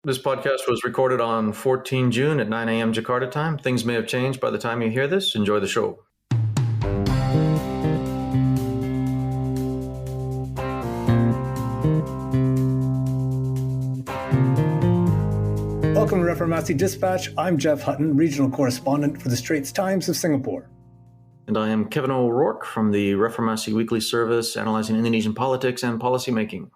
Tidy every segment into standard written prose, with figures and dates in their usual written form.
This podcast was recorded on 14 June at 9 a.m. Jakarta time. Things may have changed by the time you hear this. Enjoy the show. Welcome to Reformasi Dispatch. I'm Jeff Hutton, regional correspondent for the Straits Times of Singapore. And I am Kevin O'Rourke from the Reformasi Weekly service, analyzing Indonesian politics and policymaking.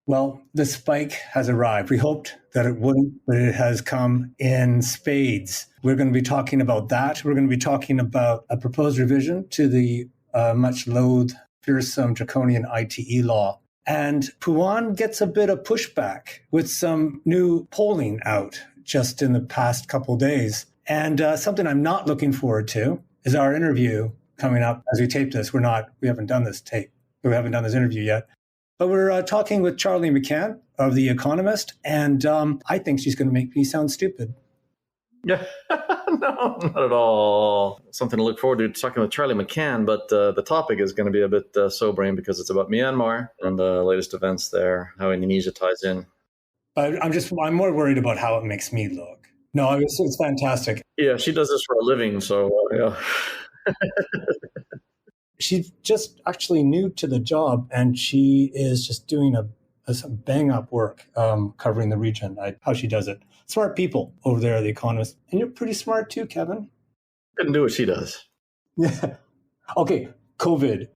Well, the spike has arrived. We hoped that it wouldn't, but it has come in spades. We're going to be talking about that. We're going to be talking about a proposed revision to the much-loathed, fearsome, draconian ITE law. And Puan gets a bit of pushback with some new polling out just in the past couple of days. And something I'm not looking forward to is our interview coming up as we tape this. We haven't done this interview yet. But we're talking with Charlie McCann of The Economist, and I think she's going to make me sound stupid. Yeah, no, not at all. Something to look forward to talking with Charlie McCann, but the topic is going to be a bit sobering because it's about Myanmar and the latest events there, how Indonesia ties in. I'm more worried about how it makes me look. No, it's fantastic. Yeah, she does this for a living, so yeah. She's just actually new to the job, and she is just doing some bang-up work covering the region, how she does it. Smart people over there at The Economist. And you're pretty smart too, Kevin. Couldn't do what she does. Yeah. Okay, COVID.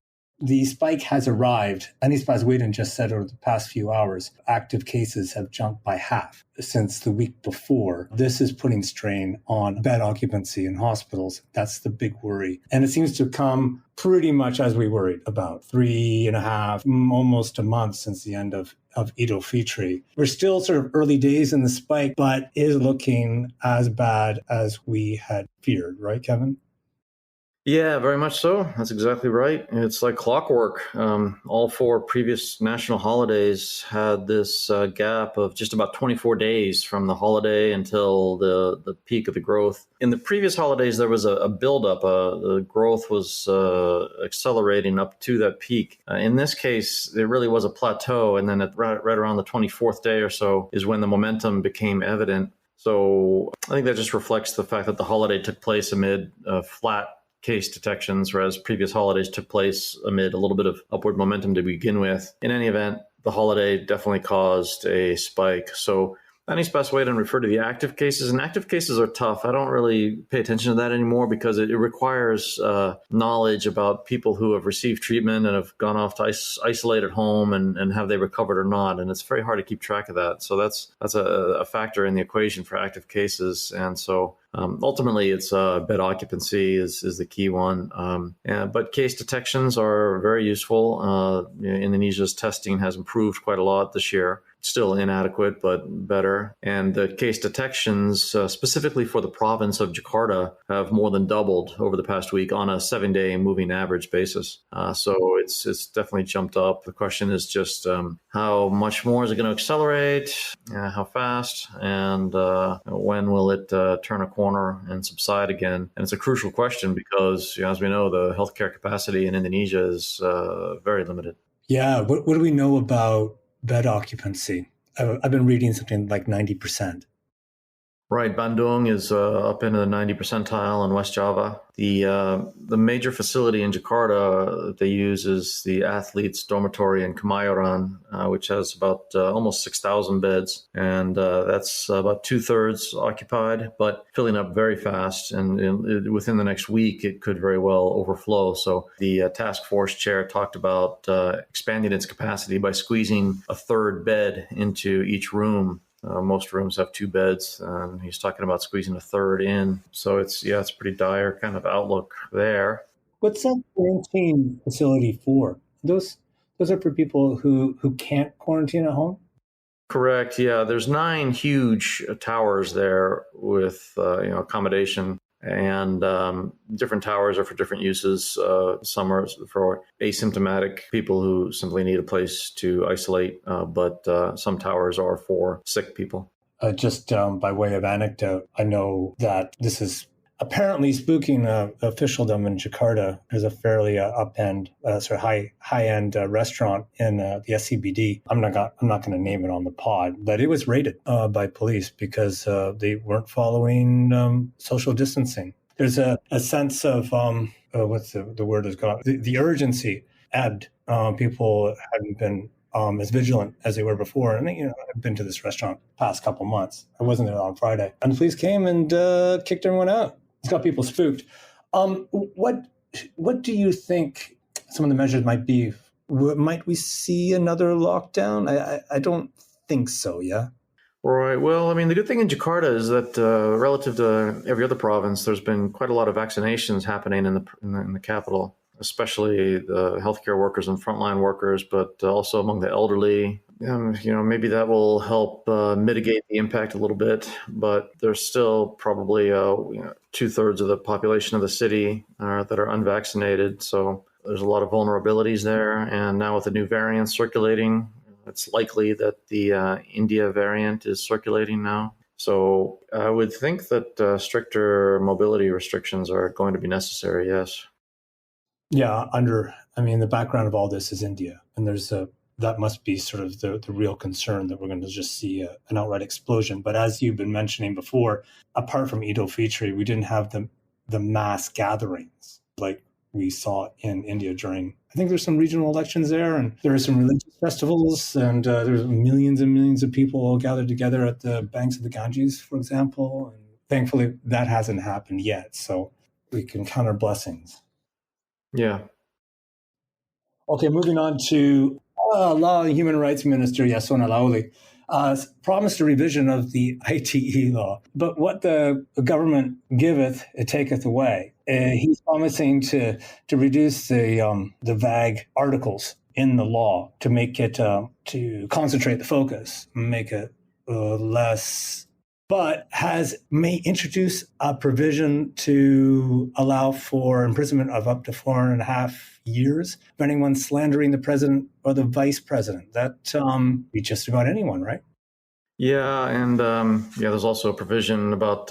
The spike has arrived. Anis Baswedan just said over the past few hours, active cases have jumped by half since the week before. This is putting strain on bed occupancy in hospitals. That's the big worry. And it seems to come pretty much as we worried about 3.5, almost a month since the end of Idul Fitri. We're still sort of early days in the spike, but is looking as bad as we had feared, right, Kevin? Yeah, very much so. That's exactly right. It's like clockwork. All four previous national holidays had this gap of just about 24 days from the holiday until the peak of the growth. In the previous holidays, there was a buildup. The growth was accelerating up to that peak. In this case, it really was a plateau. And then right around the 24th day or so is when the momentum became evident. So I think that just reflects the fact that the holiday took place amid flat case detections, whereas previous holidays took place amid a little bit of upward momentum to begin with. In any event, the holiday definitely caused a spike. So Anis Baswedan referred to the active cases, and active cases are tough. I don't really pay attention to that anymore because it requires knowledge about people who have received treatment and have gone off to isolate at home and have they recovered or not. And it's very hard to keep track of that. So that's a factor in the equation for active cases. And so ultimately, it's bed occupancy is the key one. But case detections are very useful. Indonesia's testing has improved quite a lot this year. Still inadequate, but better. And the case detections, specifically for the province of Jakarta, have more than doubled over the past week on a 7-day moving average basis. So it's definitely jumped up. The question is just how much more is it going to accelerate, how fast, and when will it turn a corner and subside again? And it's a crucial question because, as we know, the healthcare capacity in Indonesia is very limited. Yeah. What do we know about bed occupancy? I've been reading something like 90%. Right. Bandung is up into the 90 percentile in West Java. The major facility in Jakarta that they use is the athletes' dormitory in Kemayoran, which has about almost 6,000 beds. And that's about 2/3 occupied, but filling up very fast. And within the next week, it could very well overflow. So the task force chair talked about expanding its capacity by squeezing a third bed into each room. Most rooms have 2 beds, and he's talking about squeezing a third in. So it's a pretty dire kind of outlook there. What's that quarantine facility for? Those are for people who can't quarantine at home? Correct. Yeah, there's 9 huge towers there with accommodation. And different towers are for different uses. Some are for asymptomatic people who simply need a place to isolate, but some towers are for sick people. Just by way of anecdote, I know that this is apparently spooking officialdom in Jakarta. There's a fairly sort of high-end restaurant in the SCBD. I'm not going to name it on the pod, but it was raided by police because they weren't following social distancing. There's a sense of what's the word is gone. The urgency ebbed. People hadn't been as vigilant as they were before. And I've been to this restaurant past couple months. I wasn't there on Friday, and the police came and kicked everyone out. It's got people spooked. What do you think some of the measures might be? Might we see another lockdown? I don't think so. Yeah. Right. Well, I mean, the good thing in Jakarta is that relative to every other province, there's been quite a lot of vaccinations happening in the capital, especially the healthcare workers and frontline workers, but also among the elderly. Maybe that will help mitigate the impact a little bit, but there's still probably 2/3 of the population of the city that are unvaccinated. So there's a lot of vulnerabilities there. And now with the new variant circulating, it's likely that the India variant is circulating now. So I would think that stricter mobility restrictions are going to be necessary, yes. Yeah, the background of all this is India. And that must be sort of the real concern, that we're going to just see an outright explosion. But as you've been mentioning before, apart from Idul Fitri, we didn't have the mass gatherings like we saw in India during, I think there's some regional elections there, and there are some religious festivals, and there's millions and millions of people all gathered together at the banks of the Ganges, for example. And thankfully, that hasn't happened yet. So we can count our blessings. Yeah. Okay, moving on to Law and Human Rights Minister Yasona Lauli promised a revision of the ITE law. But what the government giveth, it taketh away. He's promising to reduce the vague articles in the law to make it, to concentrate the focus, make it less, but may introduce a provision to allow for imprisonment of up to 4.5 years for anyone slandering the president or the vice president. That be just about anyone, right? Yeah, and there's also a provision about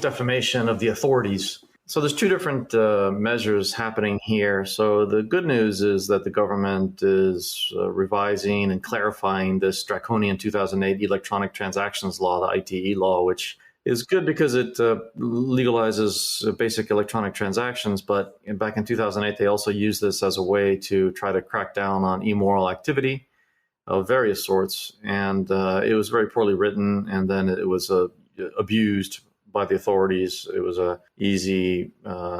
defamation of the authorities. So there's two different measures happening here. So the good news is that the government is revising and clarifying this draconian 2008 electronic transactions law, the ITE law, which is good because it legalizes basic electronic transactions. But back in 2008, they also used this as a way to try to crack down on immoral activity of various sorts. And it was very poorly written, and then it was abused by the authorities. It was a easy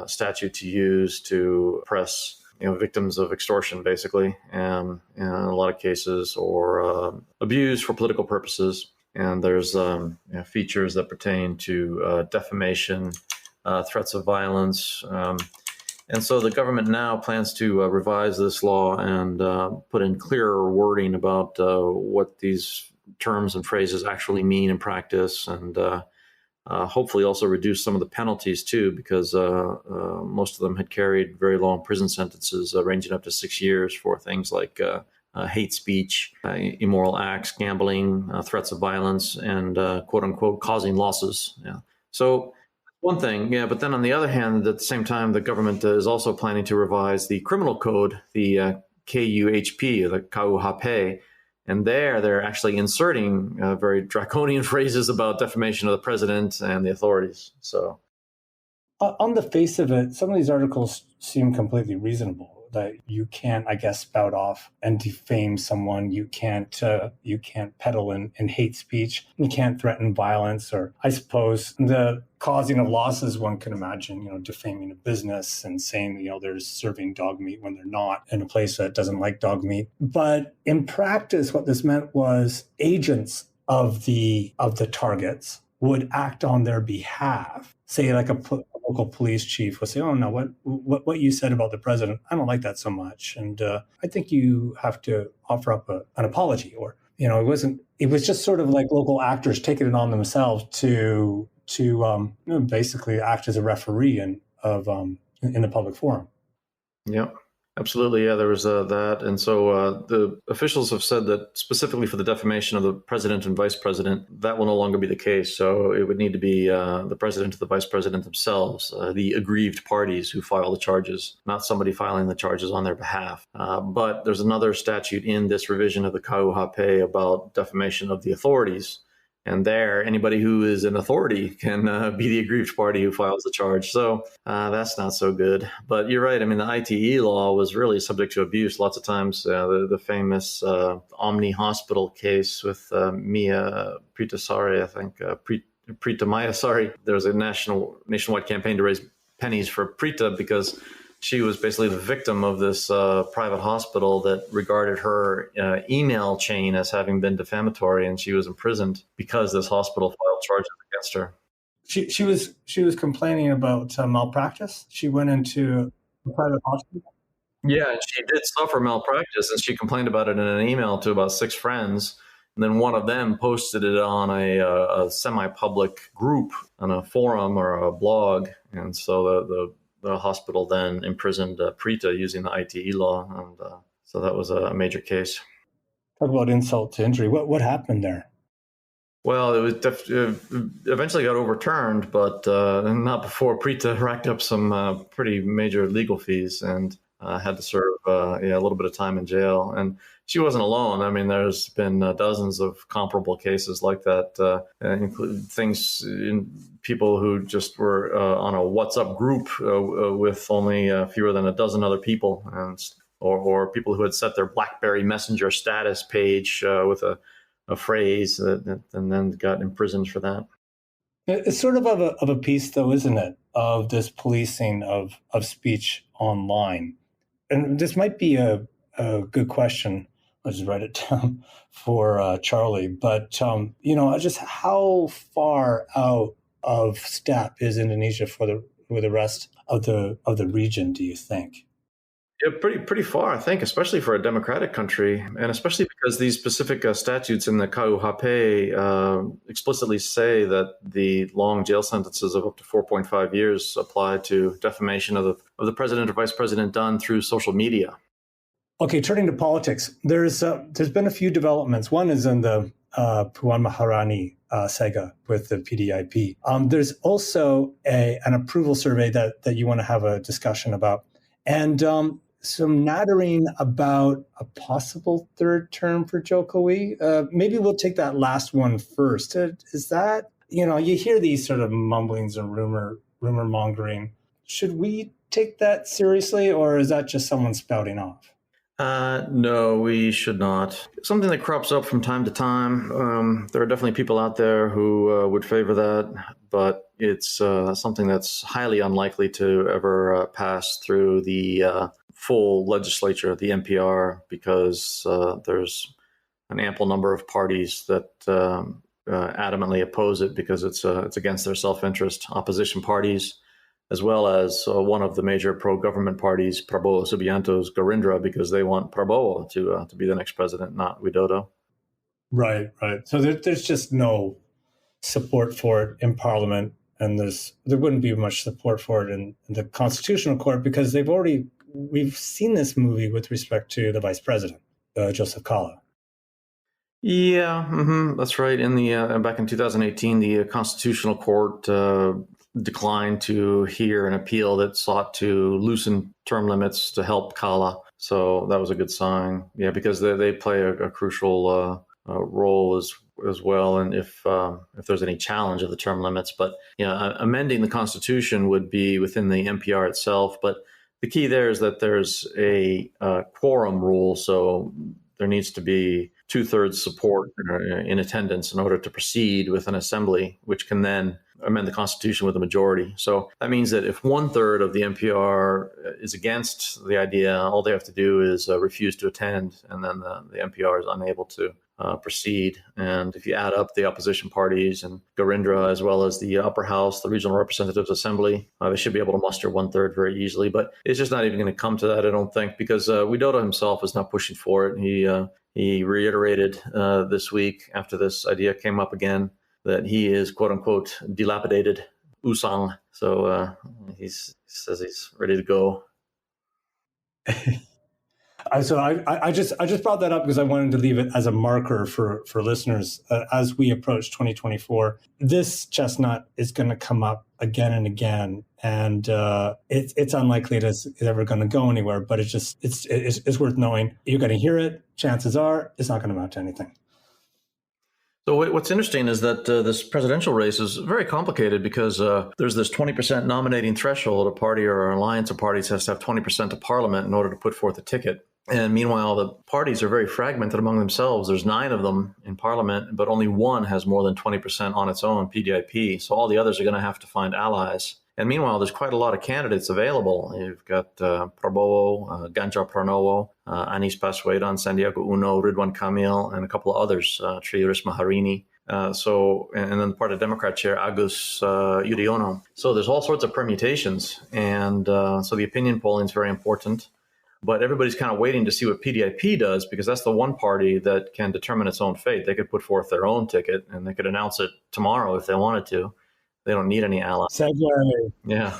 statute to use to oppress victims of extortion, basically, in a lot of cases, or abuse for political purposes. And there's features that pertain to defamation, threats of violence. And so the government now plans to revise this law and put in clearer wording about what these terms and phrases actually mean in practice, and hopefully also reduce some of the penalties too, because most of them had carried very long prison sentences ranging up to 6 years for things like hate speech, immoral acts, gambling, threats of violence, and quote unquote causing losses. Yeah. So one thing, yeah. But then on the other hand, at the same time, the government is also planning to revise the criminal code, the KUHP, the KUHP. And they're actually inserting very draconian phrases about defamation of the president and the authorities. So, on the face of it, some of these articles seem completely reasonable. That you can't, I guess, spout off and defame someone. You can't peddle in hate speech. You can't threaten violence, or I suppose the causing of losses. One can imagine, defaming a business and saying, they're serving dog meat when they're not in a place that doesn't like dog meat. But in practice, what this meant was agents of the targets would act on their behalf. Say, like a local police chief would say, "Oh no, what you said about the president, I don't like that so much, and I think you have to offer up an apology." Or it was just sort of like local actors taking it on themselves to basically act as a referee in the public forum. Yeah. Absolutely, yeah, there was that. And so the officials have said that specifically for the defamation of the president and vice president, that will no longer be the case. So it would need to be the president or the vice president themselves, the aggrieved parties who file the charges, not somebody filing the charges on their behalf. But there's another statute in this revision of the KUHP about defamation of the authorities. And there, anybody who is an authority can be the aggrieved party who files the charge. So that's not so good. But you're right. I mean, the ITE law was really subject to abuse lots of times. The famous Omni Hospital case with Mia Pritasari, I think, Prita Maya, sorry. There was a nationwide campaign to raise pennies for Prita because she was basically the victim of this private hospital that regarded her email chain as having been defamatory, and she was imprisoned because this hospital filed charges against her. She was complaining about malpractice. She went into a private hospital. Yeah, and she did suffer malpractice, and she complained about it in an email to about 6 friends. And then one of them posted it on a semi-public group on a forum or a blog, and so the hospital then imprisoned Prita using the ITE law, and so that was a major case. Talk about insult to injury. What happened there? Well, it was eventually got overturned, but not before Prita racked up some pretty major legal fees and had to serve a little bit of time in jail. And she wasn't alone. I mean, there's been dozens of comparable cases like that, including things in people who just were on a WhatsApp group with only fewer than a dozen other people, and or people who had set their BlackBerry Messenger status page with a phrase and then got imprisoned for that. It's sort of a piece, though, isn't it, of this policing of speech online? And this might be a good question. I'll just write it down for Charlie. But, just how far out of step is Indonesia with the rest of the region, do you think? Yeah, pretty far, I think, especially for a democratic country, and especially because these specific statutes in the KUHP explicitly say that the long jail sentences of up to 4.5 years apply to defamation of the president or vice president done through social media. Okay, turning to politics, there's been a few developments. One is in the Puan Maharani saga with the PDIP. There's also an approval survey that you want to have a discussion about, and some nattering about a possible third term for Jokowi. Maybe we'll take that last one first. Is that, you hear these sort of mumblings and rumor mongering. Should we take that seriously, or is that just someone spouting off? No, we should not. Something that crops up from time to time. There are definitely people out there who would favor that, but it's something that's highly unlikely to ever pass through the full legislature, the NPR, because there's an ample number of parties that adamantly oppose it because it's against their self-interest. Opposition parties, as well as one of the major pro-government parties, Prabowo Subianto's Gerindra, because they want Prabowo to be the next president, not Widodo. Right. So there's just no support for it in Parliament, and there wouldn't be much support for it in the Constitutional Court because we've seen this movie with respect to the vice president, Joseph Kala. Yeah, that's right. In the back in 2018, the Constitutional Court declined to hear an appeal that sought to loosen term limits to help Kala. So that was a good sign. Yeah, because they play a crucial role as well. And if there's any challenge of the term limits, but amending the Constitution would be within the NPR itself. But the key there is that there's a quorum rule. So there needs to be 2/3 support in attendance in order to proceed with an assembly, which can then amend the Constitution with a majority. So that means that if 1/3 of the NPR is against the idea, all they have to do is refuse to attend, and then the NPR is unable to proceed. And if you add up the opposition parties and Gerindra, as well as the upper house, the Regional Representatives Assembly, they should be able to muster 1/3 very easily. But it's just not even going to come to that, I don't think, because Widodo himself is not pushing for it. He reiterated this week after this idea came up again that he is, quote unquote, dilapidated, usang. So he says he's ready to go. So I just brought that up because I wanted to leave it as a marker for listeners as we approach 2024. This chestnut is going to come up again and again, and it's unlikely it's ever going to go anywhere. But it's worth knowing. You're going to hear it. Chances are it's not going to amount to anything. So what's interesting is that this presidential race is very complicated because there's this 20% nominating threshold. A party or an alliance of parties has to have 20% of parliament in order to put forth a ticket. And meanwhile, the parties are very fragmented among themselves. There's 9 of them in parliament, but only one has more than 20% on its own, PDIP. So all the others are going to have to find allies. And meanwhile, there's quite a lot of candidates available. You've got Prabowo, Ganjar Pranowo, Anies Baswedan, Sandiago Uno, Ridwan Kamil, and a couple of others, Tri Risma Harini. And then the Party Democrat chair, Agus Yudhoyono. So there's all sorts of permutations. And so the opinion polling is very important. But everybody's kind of waiting to see what PDIP does, because that's the one party that can determine its own fate. They could put forth their own ticket, and they could announce it tomorrow if they wanted to. They don't need any allies. Segue. Yeah.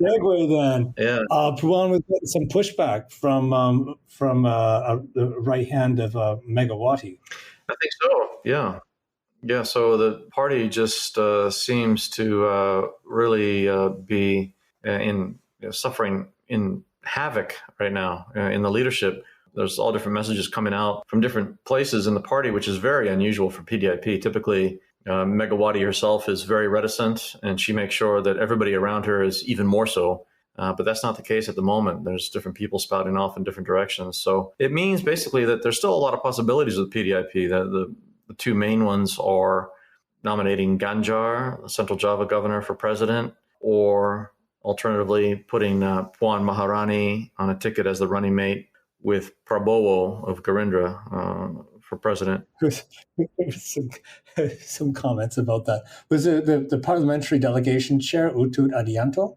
Segue then. Yeah. Perjuangan was getting some pushback from the right hand of Megawati. I think so. Yeah. Yeah. So the party just seems to really be suffering in havoc right now in the leadership. There's all different messages coming out from different places in the party, which is very unusual for PDIP. Typically, Megawati herself is very reticent, and she makes sure that everybody around her is even more so. But that's not the case at the moment. There's different people spouting off in different directions. So it means basically that there's still a lot of possibilities with PDIP. The 2 main ones are nominating Ganjar, the Central Java governor, for president, or alternatively putting Puan Maharani on a ticket as the running mate with Prabowo of Gerindra for president. Some comments about that. Was the parliamentary delegation chair, Utut Adianto,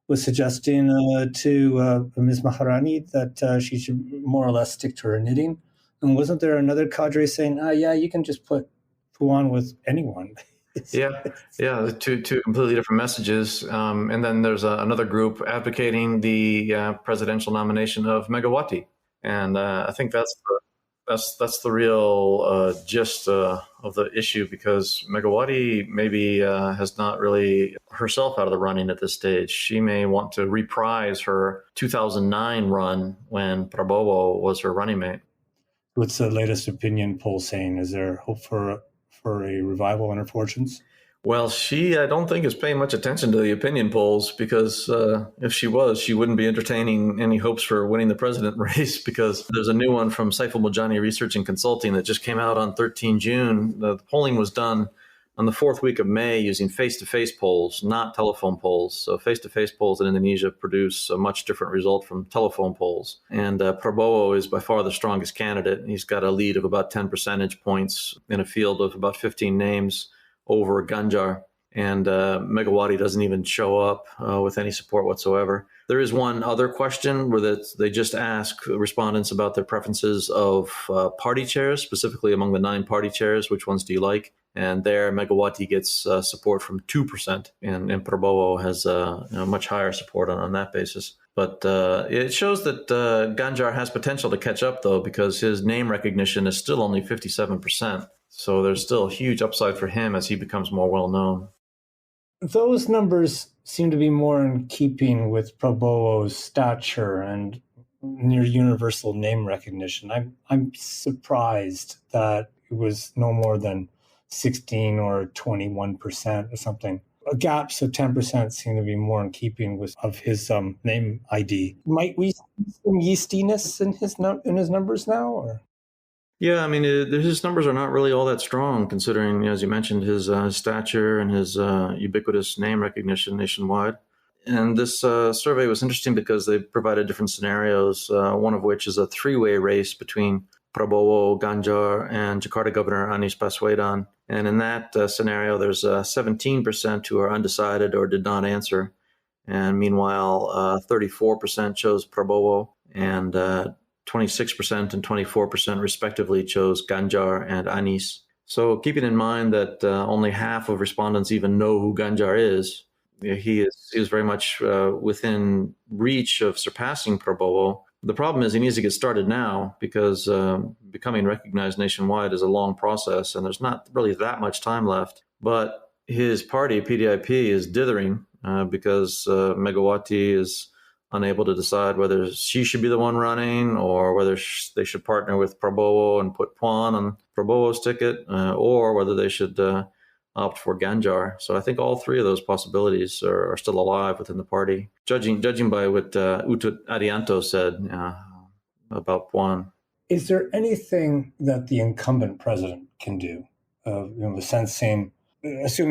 was suggesting to Ms. Maharani that she should more or less stick to her knitting. And wasn't there another cadre saying, yeah, you can just put Puan with anyone? Yeah, two completely different messages. And then there's another group advocating the presidential nomination of Megawati. And I think that's the real gist of the issue, because Megawati maybe has not really herself out of the running at this stage. She may want to reprise her 2009 run when Prabowo was her running mate. What's the latest opinion poll saying? Is there hope for a revival in her fortunes? Well, I don't think is paying much attention to the opinion polls, because if she was, she wouldn't be entertaining any hopes for winning the president race, because there's a new one from Saiful Mujani Research and Consulting that just came out on 13 June. The polling was done on the 4th week of May using face-to-face polls, not telephone polls. So face-to-face polls in Indonesia produce a much different result from telephone polls. And Prabowo is by far the strongest candidate. He's got a lead of about 10 percentage points in a field of about 15 names over Ganjar, and Megawati doesn't even show up with any support whatsoever. There is one other question where they just ask respondents about their preferences of party chairs, specifically among the 9 party chairs. Which ones do you like? And there, Megawati gets support from 2%, and Prabowo has much higher support on that basis. But it shows that Ganjar has potential to catch up, though, because his name recognition is still only 57%. So there's still a huge upside for him as he becomes more well-known. Those numbers seem to be more in keeping with Prabowo's stature and near universal name recognition. I'm surprised that it was no more than 16 or 21% or something. Gaps of 10% seem to be more in keeping of his name ID. Might we see some yeastiness in his numbers now? Or? Yeah, I mean, his numbers are not really all that strong, considering, as you mentioned, his stature and his ubiquitous name recognition nationwide. And this survey was interesting because they provided different scenarios, one of which is a 3-way race between Prabowo, Ganjar, and Jakarta Governor Anies Baswedan. And in that scenario, there's 17% who are undecided or did not answer. And meanwhile, 34% chose Prabowo, and 26% and 24% respectively chose Ganjar and Anies. So keeping in mind that only half of respondents even know who Ganjar is, he is very much within reach of surpassing Prabowo. The problem is he needs to get started now because becoming recognized nationwide is a long process, and there's not really that much time left. But his party, PDIP, is dithering because Megawati is unable to decide whether she should be the one running or whether they should partner with Prabowo and put Puan on Prabowo's ticket, or whether they should opt for Ganjar. So I think all three of those possibilities are still alive within the party, judging by what Utut Adianto said about Puan. Is there anything that the incumbent president can do? Assuming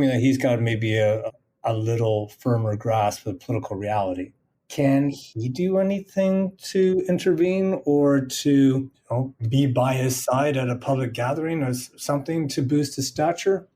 that he's got maybe a little firmer grasp of political reality, can he do anything to intervene or to be by his side at a public gathering or something to boost his stature?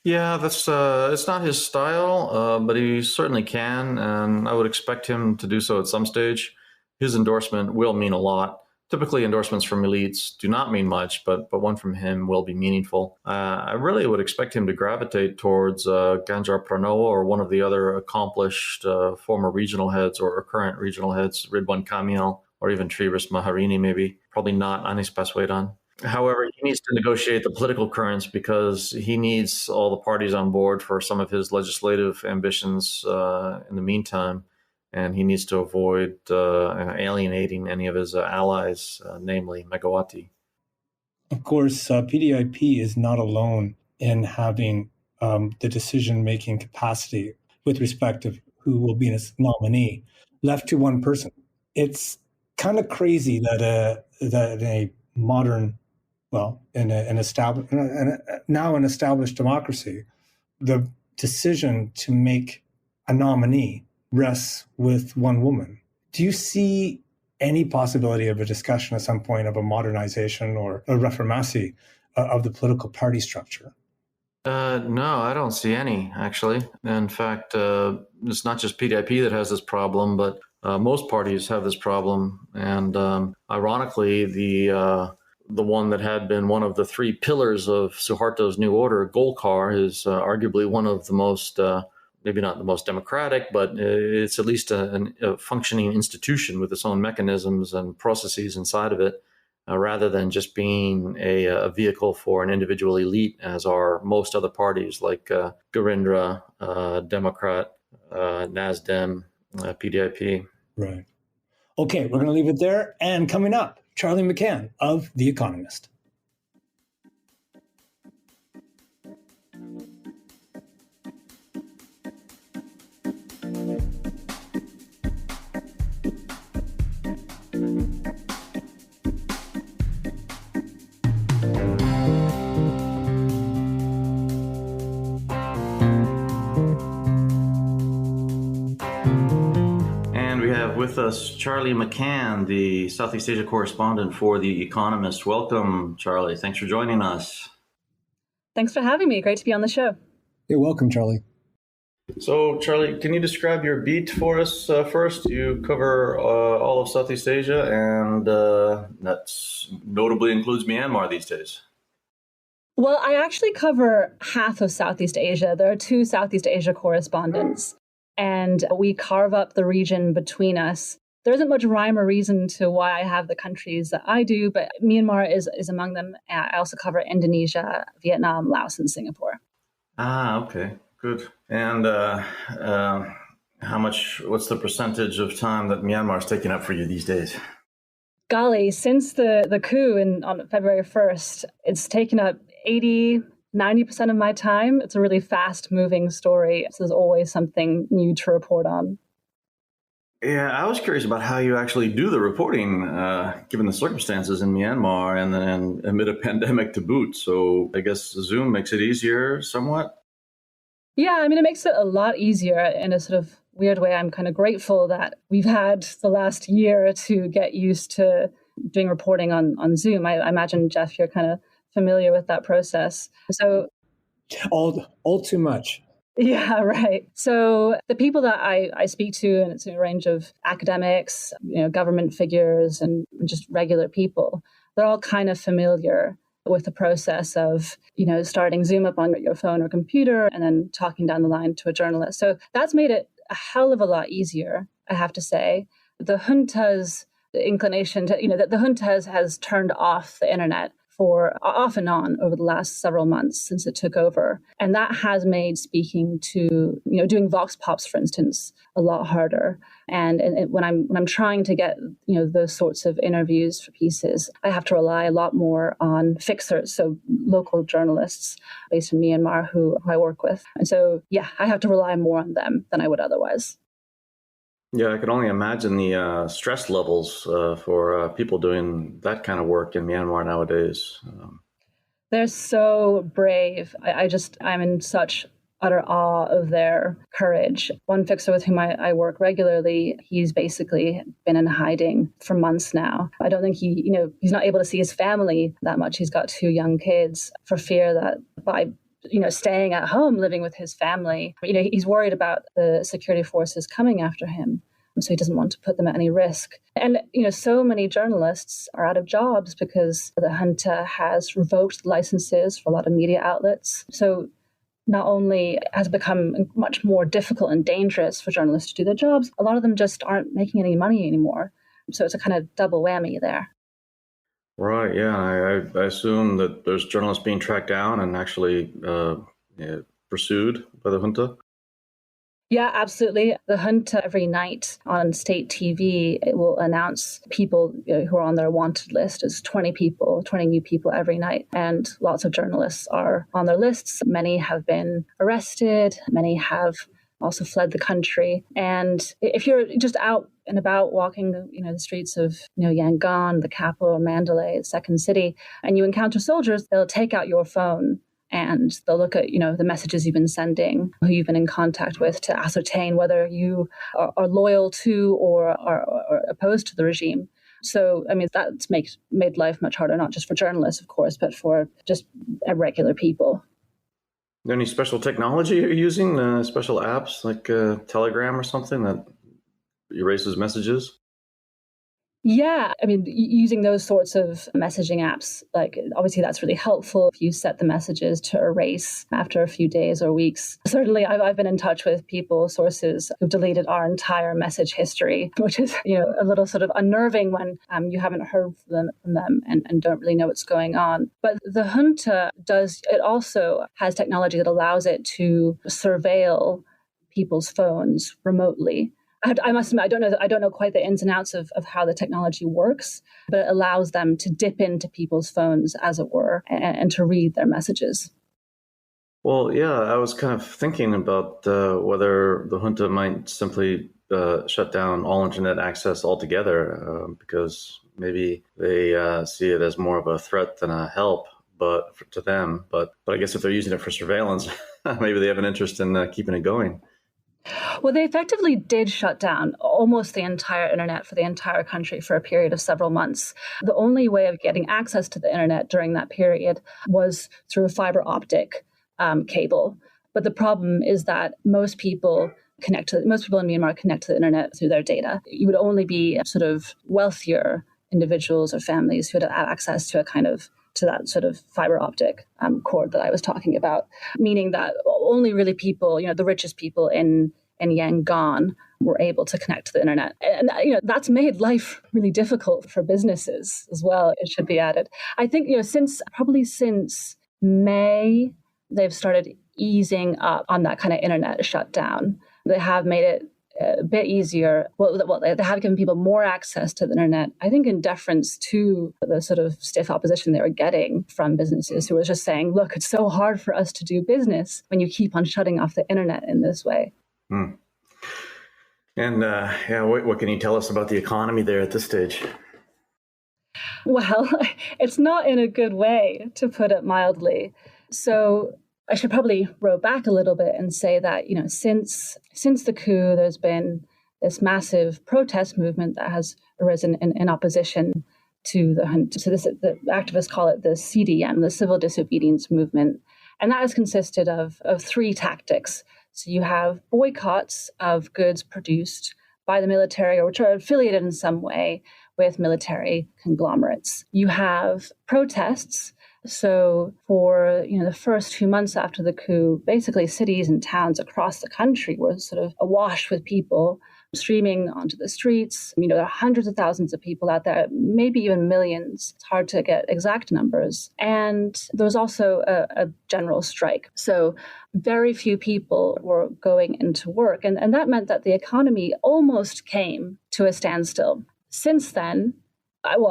Yeah, that's it's not his style, but he certainly can, and I would expect him to do so at some stage. His endorsement will mean a lot. Typically, endorsements from elites do not mean much, but one from him will be meaningful. I really would expect him to gravitate towards Ganjar Pranowo or one of the other accomplished former regional heads or current regional heads, Ridwan Kamil, or even Tribus Maharini, maybe. Probably not Anies Baswedan. However, he needs to negotiate the political currents because he needs all the parties on board for some of his legislative ambitions in the meantime. And he needs to avoid alienating any of his allies, namely Megawati. Of course, PDIP is not alone in having the decision-making capacity with respect to who will be its nominee left to one person. It's kind of crazy that a modern, in an established democracy, the decision to make a nominee rests with one woman. Do you see any possibility of a discussion at some point of a modernization or a reformasi of the political party structure? No, I don't see any, actually. In fact, it's not just PDIP that has this problem, but most parties have this problem. And ironically, the one that had been one of the three pillars of Suharto's new order, Golkar, is arguably one of the most maybe not the most democratic, but it's at least a functioning institution with its own mechanisms and processes inside of it, rather than just being a vehicle for an individual elite, as are most other parties like Garindra, Democrat, NASDEM, PDIP. Right. Okay, we're going to leave it there. And coming up, Charlie McCann of The Economist. With us, Charlie McCann, the Southeast Asia correspondent for The Economist. Welcome, Charlie. Thanks for joining us. Thanks for having me. Great to be on the show. You're welcome, Charlie. So, Charlie, can you describe your beat for us first? You cover all of Southeast Asia, and that notably includes Myanmar these days. Well, I actually cover half of Southeast Asia. There are two Southeast Asia correspondents, and we carve up the region between us. There isn't much rhyme or reason to why I have the countries that I do, but Myanmar is among them. I also cover Indonesia, Vietnam, Laos, and Singapore. Ah, okay, good. And what's the percentage of time that Myanmar is taking up for you these days? Golly, since the coup on February 1st, it's taken up 90% of my time. It's a really fast-moving story, so there's always something new to report on. Yeah, I was curious about how you actually do the reporting, given the circumstances in Myanmar and then amid a pandemic to boot. So I guess Zoom makes it easier somewhat? Yeah, I mean, it makes it a lot easier in a sort of weird way. I'm kind of grateful that we've had the last year to get used to doing reporting on Zoom. I imagine, Jeff, you're kind of familiar with that process. So all too much. Yeah, right. So the people that I speak to, and it's a range of academics, government figures, and just regular people, they're all kind of familiar with the process of, starting Zoom up on your phone or computer and then talking down the line to a journalist. So that's made it a hell of a lot easier, I have to say. The junta's inclination to, the junta has turned off the internet for off and on over the last several months since it took over. And that has made speaking to, doing vox pops, for instance, a lot harder. And when I'm trying to get, those sorts of interviews for pieces, I have to rely a lot more on fixers, so local journalists based in Myanmar who I work with. And so, I have to rely more on them than I would otherwise. Yeah, I can only imagine the stress levels for people doing that kind of work in Myanmar nowadays. They're so brave. I'm in such utter awe of their courage. One fixer with whom I work regularly, he's basically been in hiding for months now. I don't think he's not able to see his family that much. He's got 2 young kids for fear that by staying at home, living with his family, he's worried about the security forces coming after him. And so he doesn't want to put them at any risk. And, so many journalists are out of jobs because the junta has revoked licenses for a lot of media outlets. So not only has it become much more difficult and dangerous for journalists to do their jobs, a lot of them just aren't making any money anymore. So it's a kind of double whammy there. Right. Yeah. I assume that there's journalists being tracked down and actually pursued by the junta. Yeah, absolutely. The junta every night on state TV, it will announce people who are on their wanted list as 20 new people every night. And lots of journalists are on their lists. Many have been arrested. Many have also fled the country. And if you're just out and about walking, the streets of, Yangon, the capital, Mandalay, the second city, and you encounter soldiers, they'll take out your phone and they'll look at, the messages you've been sending, who you've been in contact with, to ascertain whether you are loyal to or are opposed to the regime. So, that's made life much harder, not just for journalists, of course, but for just regular people. Any special technology you're using, special apps like Telegram or something that erases messages? Yeah, using those sorts of messaging apps, obviously that's really helpful if you set the messages to erase after a few days or weeks. Certainly, I've been in touch with sources who've deleted our entire message history, which is, a little sort of unnerving when you haven't heard from them and don't really know what's going on. But the junta also has technology that allows it to surveil people's phones remotely. I must admit, I don't know quite the ins and outs of how the technology works, but it allows them to dip into people's phones, as it were, and to read their messages. Well, yeah, I was kind of thinking about whether the junta might simply shut down all internet access altogether, because maybe they see it as more of a threat than a help, to them. But I guess if they're using it for surveillance, maybe they have an interest in keeping it going. Well, they effectively did shut down almost the entire internet for the entire country for a period of several months. The only way of getting access to the internet during that period was through a fiber optic cable. But the problem is that most people in Myanmar connect to the internet through their data. You would only be sort of wealthier individuals or families who had access to to that sort of fiber optic cord that I was talking about, meaning that only really people, the richest people in Yangon were able to connect to the internet. And, that's made life really difficult for businesses as well, it should be added. I think, since May, they've started easing up on that kind of internet shutdown. They have made it a bit easier. Well, they have given people more access to the internet, I think in deference to the sort of stiff opposition they were getting from businesses who were just saying, look, it's so hard for us to do business when you keep on shutting off the internet in this way. Hmm. And what can you tell us about the economy there at this stage? Well, it's not in a good way, to put it mildly. So I should probably row back a little bit and say that, since the coup, there's been this massive protest movement that has arisen in opposition to the activists call it the CDM, the civil disobedience movement. And that has consisted of 3 tactics. So you have boycotts of goods produced by the military or which are affiliated in some way with military conglomerates. You have protests So for the first 2 months after the coup, basically cities and towns across the country were sort of awash with people streaming onto the streets. There are hundreds of thousands of people out there, maybe even millions. It's hard to get exact numbers. And there was also a general strike. So very few people were going into work. And that meant that the economy almost came to a standstill. Since then,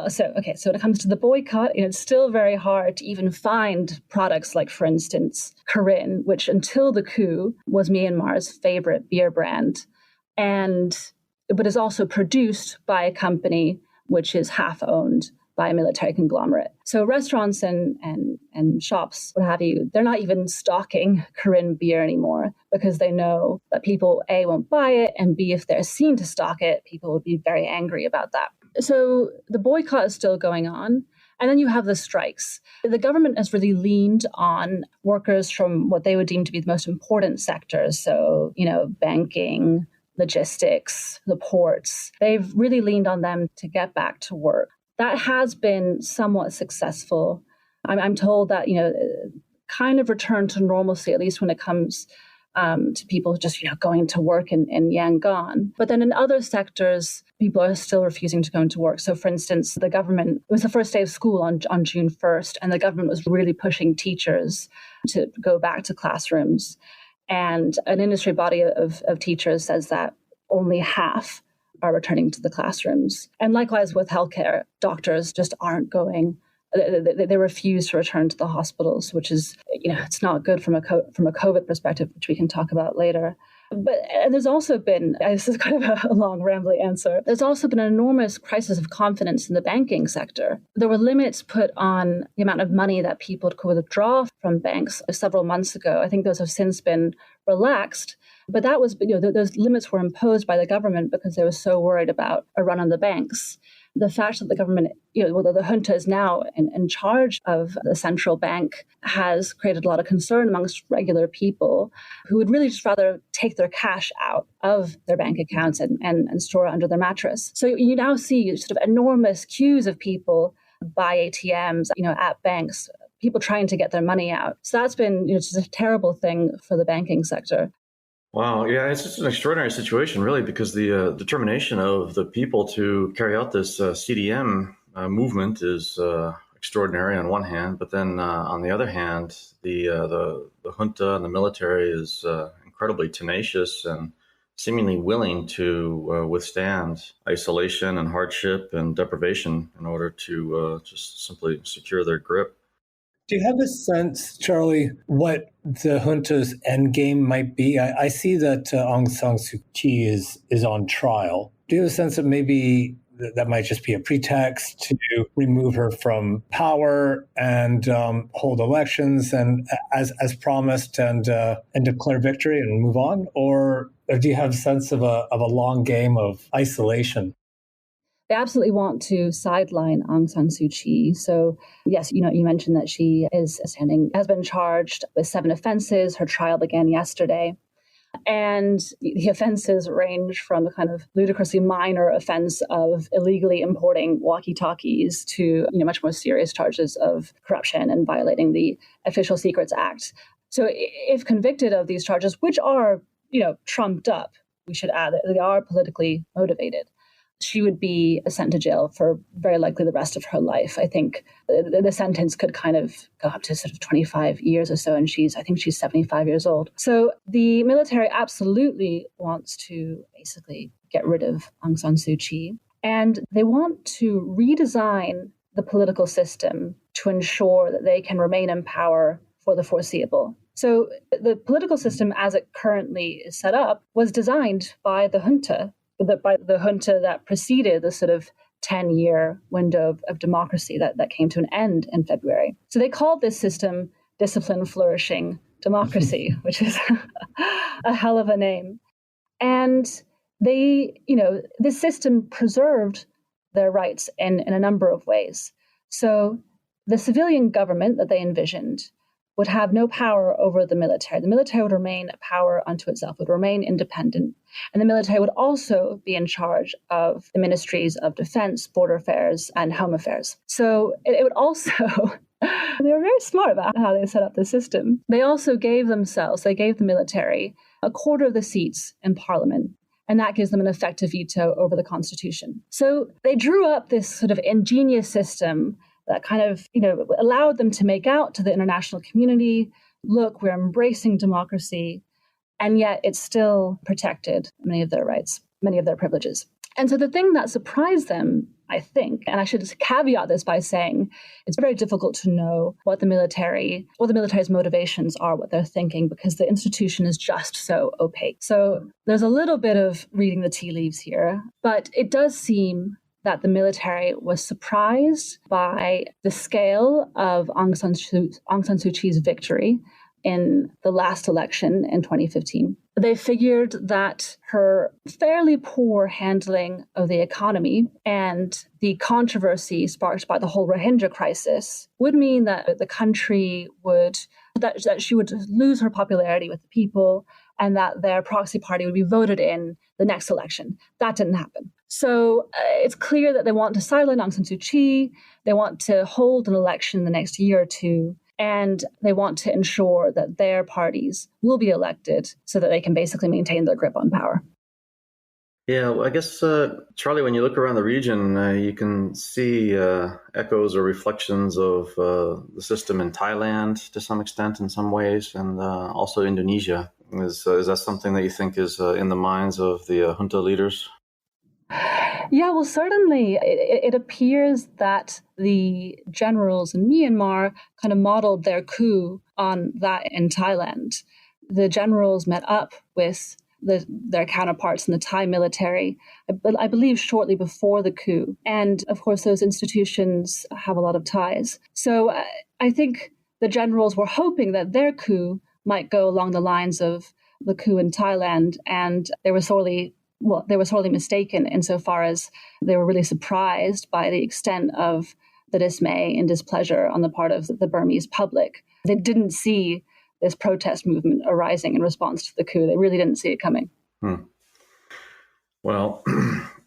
so when it comes to the boycott, it's still very hard to even find products like, for instance, Kirin, which until the coup was Myanmar's favorite beer brand, but is also produced by a company which is half owned by a military conglomerate. So restaurants and shops, what have you, they're not even stocking Kirin beer anymore because they know that people, A, won't buy it, and B, if they're seen to stock it, people will be very angry about that. So the boycott is still going on. And then you have the strikes. The government has really leaned on workers from what they would deem to be the most important sectors. So, banking, logistics, the ports. They've really leaned on them to get back to work. That has been somewhat successful. I'm told that, kind of returned to normalcy, at least when it comes to people just going to work in Yangon. But then in other sectors, people are still refusing to go into work. So for instance, the government, it was the first day of school on June 1st, and the government was really pushing teachers to go back to classrooms. And an industry body of teachers says that only half are returning to the classrooms. And likewise with healthcare, doctors just aren't going. They refuse to return to the hospitals, which is, it's not good from a COVID perspective, which we can talk about later. And there's also been, this is kind of a long, rambly answer, there's also been an enormous crisis of confidence in the banking sector. There were limits put on the amount of money that people could withdraw from banks several months ago. I think those have since been relaxed. But that was, those limits were imposed by the government because they were so worried about a run on the banks. The fact that the government, the junta is now in charge of the central bank has created a lot of concern amongst regular people who would really just rather take their cash out of their bank accounts and store it under their mattress. So you now see sort of enormous queues of people by ATMs, at banks, people trying to get their money out. So that's been just a terrible thing for the banking sector. Wow. Yeah, it's just an extraordinary situation, really, because the determination of the people to carry out this CDM movement is extraordinary on one hand, but then on the other hand, the junta and the military is incredibly tenacious and seemingly willing to withstand isolation and hardship and deprivation in order to just simply secure their grip. Do you have a sense, Charlie, what the junta's endgame might be? I see that Aung San Suu Kyi is on trial. Do you have a sense that maybe that might just be a pretext to remove her from power and hold elections and as promised and declare victory and move on? Or do you have a sense of a long game of isolation? They absolutely want to sideline Aung San Suu Kyi. So yes, you mentioned that she has been charged with 7 offenses. Her trial began yesterday. And the offenses range from the kind of ludicrously minor offense of illegally importing walkie-talkies to much more serious charges of corruption and violating the Official Secrets Act. So if convicted of these charges, which are trumped up, we should add that they are politically motivated, she would be sent to jail for very likely the rest of her life. I think the sentence could kind of go up to sort of 25 years or so, and I think she's 75 years old. So the military absolutely wants to basically get rid of Aung San Suu Kyi, and they want to redesign the political system to ensure that they can remain in power for the foreseeable. So the political system as it currently is set up was designed by the junta, that preceded the sort of 10-year window of democracy that came to an end in February. So they called this system discipline, flourishing democracy, which is a hell of a name. And this system preserved their rights in a number of ways. So the civilian government that they envisioned would have no power over the military. The military would remain a power unto itself, would remain independent. And the military would also be in charge of the ministries of defense, border affairs, and home affairs. So it would also They were very smart about how they set up the system. They also gave the military, a quarter of the seats in parliament. And that gives them an effective veto over the constitution. So they drew up this sort of ingenious system that kind of, allowed them to make out to the international community, look, we're embracing democracy, and yet it still protected many of their rights, many of their privileges. And so the thing that surprised them, I think, and I should caveat this by saying it's very difficult to know what the military's motivations are, what they're thinking, because the institution is just so opaque. So there's a little bit of reading the tea leaves here, but it does seem that the military was surprised by the scale of Aung San Suu Kyi's victory in the last election in 2015. They figured that her fairly poor handling of the economy and the controversy sparked by the whole Rohingya crisis would mean that the country that she would lose her popularity with the people and that their proxy party would be voted in the next election. That didn't happen. So it's clear that they want to silence Aung San Suu Kyi. They want to hold an election the next year or two. And they want to ensure that their parties will be elected so that they can basically maintain their grip on power. Yeah, well, I guess, Charlie, when you look around the region, you can see echoes or reflections of the system in Thailand to some extent, in some ways, and also Indonesia. Is that something that you think is in the minds of the junta leaders? Yeah, well, certainly it appears that the generals in Myanmar kind of modeled their coup on that in Thailand. The generals met up with their counterparts in the Thai military, I believe shortly before the coup. And of course, those institutions have a lot of ties. So I think the generals were hoping that their coup might go along the lines of the coup in Thailand, and they were sorely mistaken insofar as they were really surprised by the extent of the dismay and displeasure on the part of the Burmese public. They didn't see this protest movement arising in response to the coup. They really didn't see it coming. Well,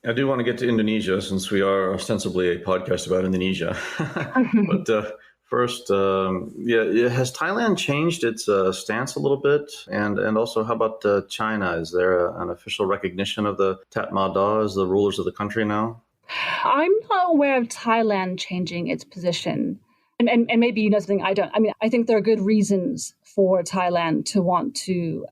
I do want to get to Indonesia since we are ostensibly a podcast about Indonesia. But first, has Thailand changed its stance a little bit? And also, how about China? Is there an official recognition of the Tatmadaw as the rulers of the country now? I'm not aware of Thailand changing its position. And maybe you know something I don't. I mean, I think there are good reasons for Thailand to want to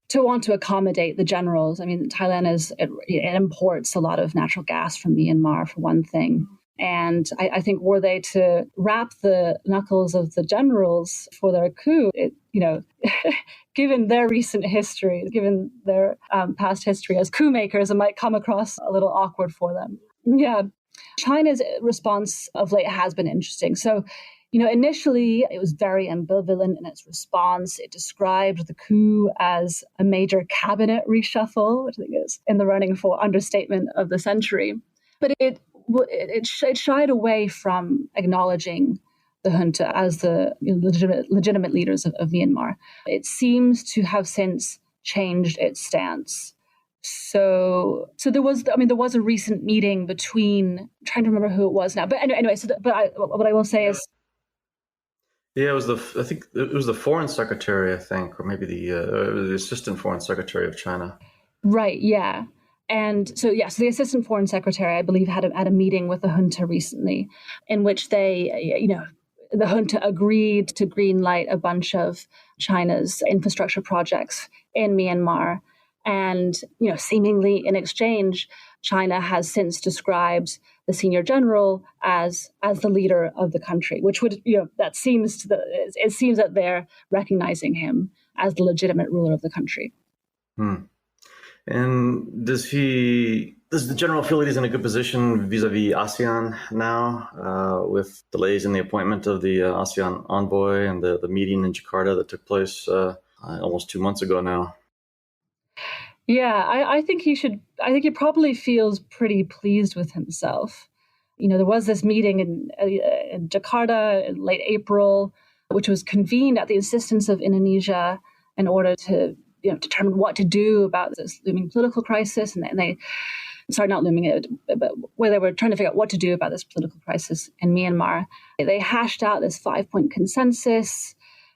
accommodate the generals. I mean, Thailand it imports a lot of natural gas from Myanmar, for one thing. And I think were they to wrap the knuckles of the generals for their coup, given their recent history, given their past history as coup makers, it might come across a little awkward for them. Yeah. China's response of late has been interesting. So, initially it was very ambivalent in its response. It described the coup as a major cabinet reshuffle, which I think is in the running for understatement of the century. But it shied away from acknowledging the junta as the legitimate leaders of Myanmar. It seems to have since changed its stance. So there was a recent meeting between, I'm trying to remember who it was now, but anyway. What I will say is, yeah, I think it was the foreign secretary, or maybe the assistant foreign secretary of China. Right. Yeah. And so the assistant foreign secretary, I believe, had a meeting with the junta recently, in which the junta agreed to greenlight a bunch of China's infrastructure projects in Myanmar. And, seemingly in exchange, China has since described the senior general as the leader of the country, which would, it seems that they're recognizing him as the legitimate ruler of the country. And does the general feel he's in a good position vis-a-vis ASEAN now, with delays in the appointment of the ASEAN envoy and the meeting in Jakarta that took place almost 2 months ago now? Yeah, I think he probably feels pretty pleased with himself. There was this meeting in Jakarta in late April, which was convened at the insistence of Indonesia in order to determine what to do about this looming political crisis. And they sorry, not looming, but where they were trying to figure out what to do about this political crisis in Myanmar. They hashed out this 5-point consensus,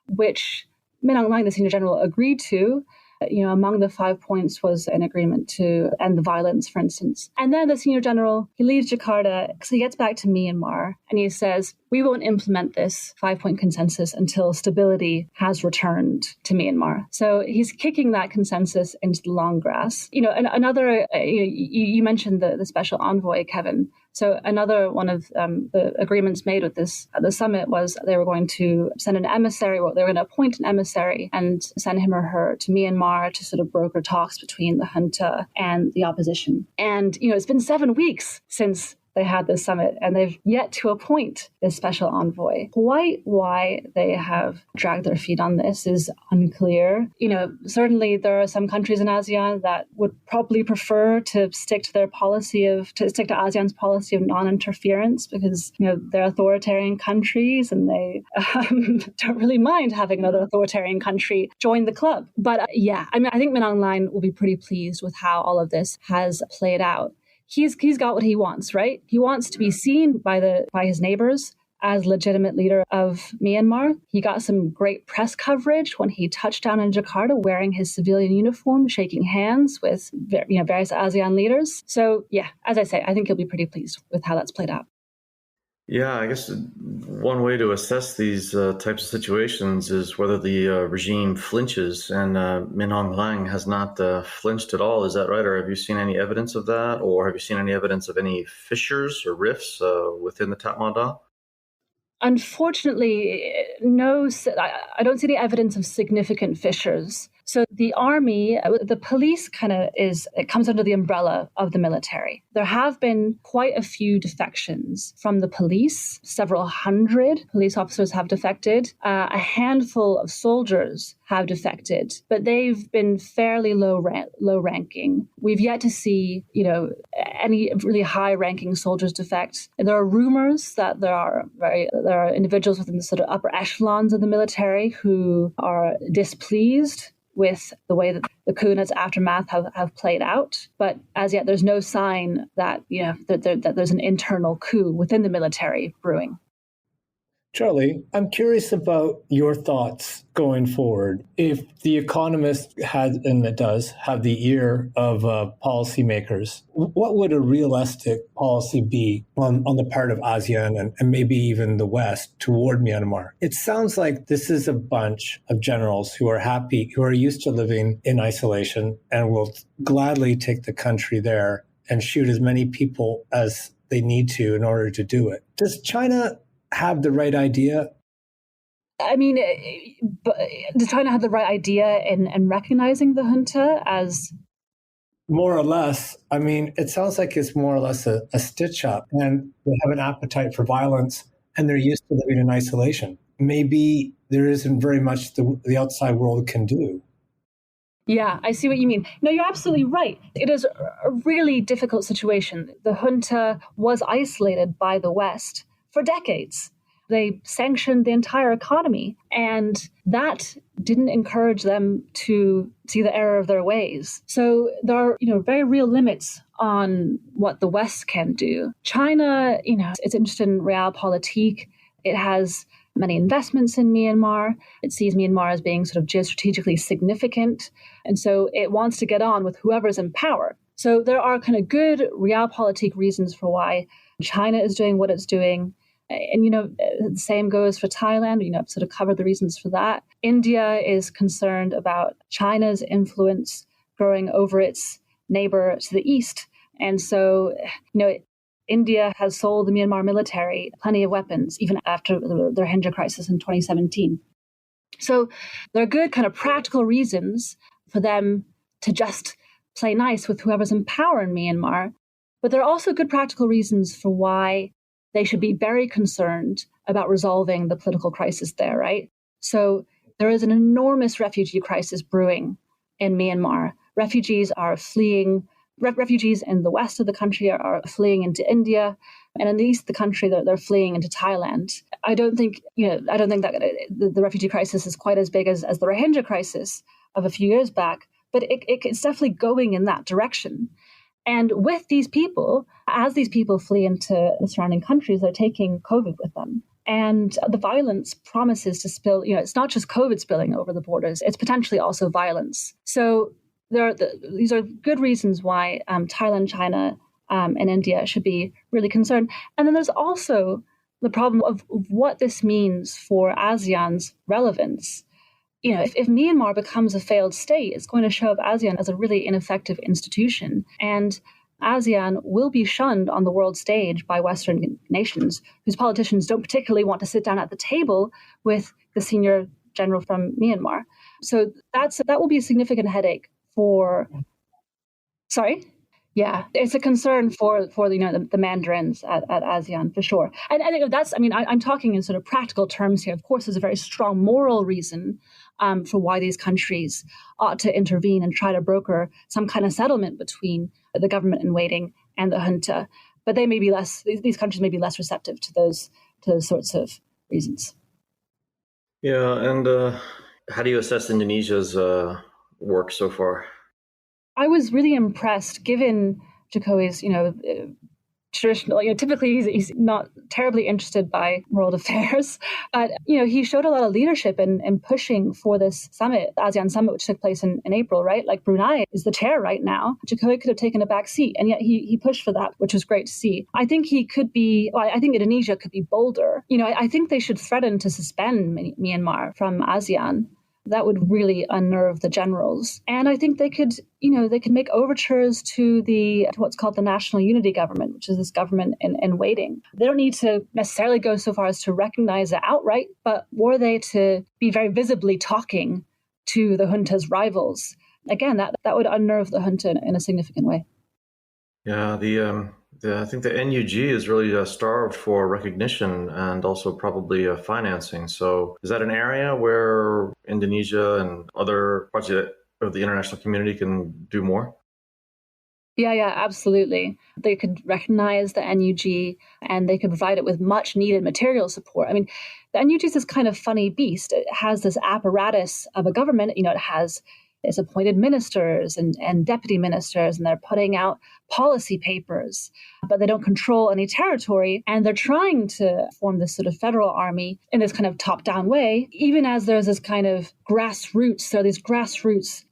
which Min Aung Hlaing, the senior general, agreed to. Among the 5 points was an agreement to end the violence, for instance. And then the senior general, he leaves Jakarta, so he gets back to Myanmar, and he says, we won't implement this 5-point consensus until stability has returned to Myanmar. So he's kicking that consensus into the long grass. Another, you mentioned the special envoy, Kevin. So another one of the agreements made with this at the summit was they were going to send an emissary, or they were going to appoint an emissary and send him or her to Myanmar to sort of broker talks between the junta and the opposition. And, it's been 7 weeks since they had this summit, and they've yet to appoint this special envoy. Quite why they have dragged their feet on this is unclear. Certainly there are some countries in ASEAN that would probably prefer to stick to ASEAN's policy of non-interference, because, they're authoritarian countries and they don't really mind having another authoritarian country join the club. But I think Min Aung Hlaing will be pretty pleased with how all of this has played out. He's got what he wants, right? He wants to be seen by his neighbors as legitimate leader of Myanmar. He got some great press coverage when he touched down in Jakarta wearing his civilian uniform, shaking hands with various ASEAN leaders. So as I say, I think he'll be pretty pleased with how that's played out. Yeah, I guess one way to assess these types of situations is whether the regime flinches, and Min Aung Hlaing has not flinched at all. Is that right? Or have you seen any evidence of that? Or have you seen any evidence of any fissures or rifts within the Tatmadaw? Unfortunately, no, I don't see any evidence of significant fissures. So the army, the police it comes under the umbrella of the military. There have been quite a few defections from the police. Several hundred police officers have defected. A handful of soldiers have defected, but they've been fairly low ranking. We've yet to see, any really high ranking soldiers defect. And there are rumors that there are individuals within the sort of upper echelons of the military who are displeased with the way that the coup and its aftermath have played out. But as yet, there's no sign that, that there's an internal coup within the military brewing. Charlie, I'm curious about your thoughts going forward. If the Economist had, and it does, have the ear of policymakers, what would a realistic policy be on the part of ASEAN and maybe even the West toward Myanmar? It sounds like this is a bunch of generals who are happy, who are used to living in isolation and will gladly take the country there and shoot as many people as they need to in order to do it. Does China have the right idea? I mean, does China have the right idea in recognizing the junta as... More or less. I mean, it sounds like it's more or less a stitch up, and they have an appetite for violence, and they're used to living in isolation. Maybe there isn't very much the outside world can do. Yeah, I see what you mean. No, you're absolutely right. It is a really difficult situation. The junta was isolated by the West for decades. They sanctioned the entire economy, and that didn't encourage them to see the error of their ways. So there are, very real limits on what the West can do. China, it's interested in realpolitik. It has many investments in Myanmar. It sees Myanmar as being sort of geostrategically significant. And so it wants to get on with whoever's in power. So there are kind of good realpolitik reasons for why China is doing what it's doing. And, the same goes for Thailand. I've sort of covered the reasons for that. India is concerned about China's influence growing over its neighbor to the east. And so, India has sold the Myanmar military plenty of weapons, even after the Rohingya crisis in 2017. So there are good kind of practical reasons for them to just play nice with whoever's in power in Myanmar. But there are also good practical reasons for why they should be very concerned about resolving the political crisis there, right? So there is an enormous refugee crisis brewing in Myanmar. Refugees are fleeing. Refugees in the west of the country are fleeing into India, and in the east of the country, they're fleeing into Thailand. I don't think that the refugee crisis is quite as big as the Rohingya crisis of a few years back, but it's definitely going in that direction. And with these people, as these people flee into the surrounding countries, they're taking COVID with them. And the violence promises to spill, it's not just COVID spilling over the borders, it's potentially also violence. So these are good reasons why Thailand, China, and India should be really concerned. And then there's also the problem of what this means for ASEAN's relevance. If Myanmar becomes a failed state, it's going to show up ASEAN as a really ineffective institution. And ASEAN will be shunned on the world stage by Western nations whose politicians don't particularly want to sit down at the table with the senior general from Myanmar. So that will be a significant headache for... Sorry? Yeah, it's a concern for the mandarins at ASEAN for sure. And I'm talking in sort of practical terms here. Of course, there's a very strong moral reason for why these countries ought to intervene and try to broker some kind of settlement between the government in waiting and the junta. But they may be these countries may be less receptive to those sorts of reasons. Yeah, and how do you assess Indonesia's work so far? I was really impressed, given Jokowi's, traditional, typically he's not terribly interested by world affairs, but, he showed a lot of leadership in pushing for this summit, the ASEAN summit, which took place in April, right? Like Brunei is the chair right now. Jokowi could have taken a back seat, and yet he pushed for that, which was great to see. I think I think Indonesia could be bolder. I think they should threaten to suspend Myanmar from ASEAN. That would really unnerve the generals. And I think they could make overtures to what's called the National Unity Government, which is this government in waiting. They don't need to necessarily go so far as to recognize it outright, but were they to be very visibly talking to the junta's rivals, again, that would unnerve the junta in a significant way. Yeah, I think the NUG is really starved for recognition and also probably financing. So is that an area where Indonesia and other parts of the international community can do more? Yeah, absolutely. They could recognize the NUG and they could provide it with much needed material support. I mean, the NUG is this kind of funny beast. It has this apparatus of a government. It has its appointed ministers and deputy ministers, and they're putting out policy papers, but they don't control any territory. And they're trying to form this sort of federal army in this kind of top-down way, even as there's this kind of grassroots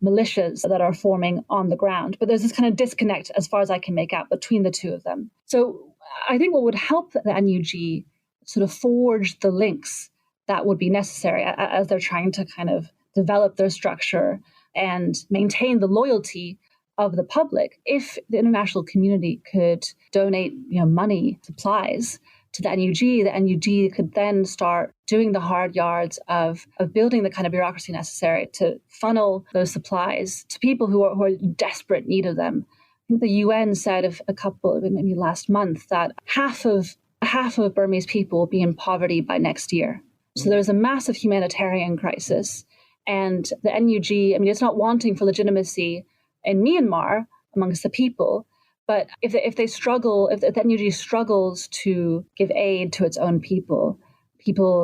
militias that are forming on the ground. But there's this kind of disconnect, as far as I can make out, between the two of them. So I think what would help the NUG sort of forge the links that would be necessary as they're trying to kind of develop their structure and maintain the loyalty of the public. If the international community could donate, money, supplies to the NUG could then start doing the hard yards of building the kind of bureaucracy necessary to funnel those supplies to people who are in desperate need of them. I think the UN said maybe last month, that half of Burmese people will be in poverty by next year. So there's a massive humanitarian crisis. And the NUG, it's not wanting for legitimacy in Myanmar amongst the people, but if the NUG struggles to give aid to its own people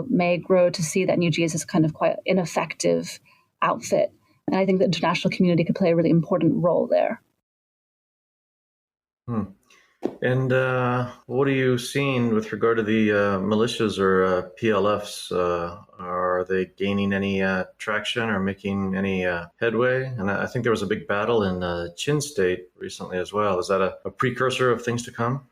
may grow to see that NUG as this kind of quite ineffective outfit. And I think the international community could play a really important role there. And what are you seeing with regard to the militias or PLFs? Are they gaining any traction or making any headway? And I think there was a big battle in Chin State recently as well. Is that a precursor of things to come?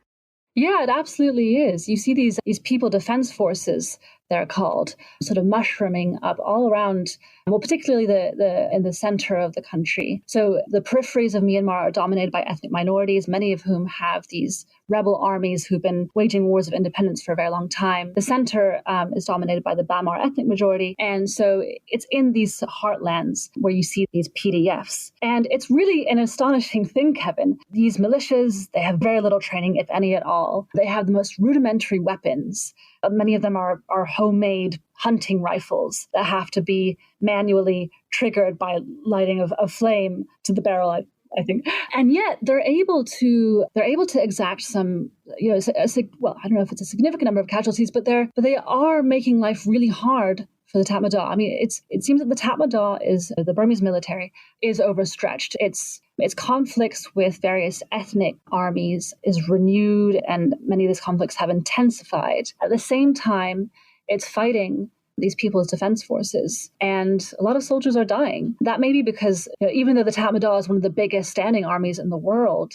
Yeah, it absolutely is. You see these People Defense Forces, they're called, sort of mushrooming up all around, particularly in the center of the country. So the peripheries of Myanmar are dominated by ethnic minorities, many of whom have these rebel armies who've been waging wars of independence for a very long time. The center is dominated by the Bamar ethnic majority. And so it's in these heartlands where you see these PDFs. And it's really an astonishing thing, Kevin. These militias, they have very little training, if any at all. They have the most rudimentary weapons. Many of them are homemade hunting rifles that have to be manually triggered by lighting of a flame to the barrel, I think. And yet they're able to exact some, I don't know if it's a significant number of casualties, but they are making life really hard for the Tatmadaw. I mean, it seems that the Tatmadaw the Burmese military is overstretched. Its conflicts with various ethnic armies is renewed, and many of these conflicts have intensified. At the same time, it's fighting these people's defense forces, and a lot of soldiers are dying. That may be because even though the Tatmadaw is one of the biggest standing armies in the world,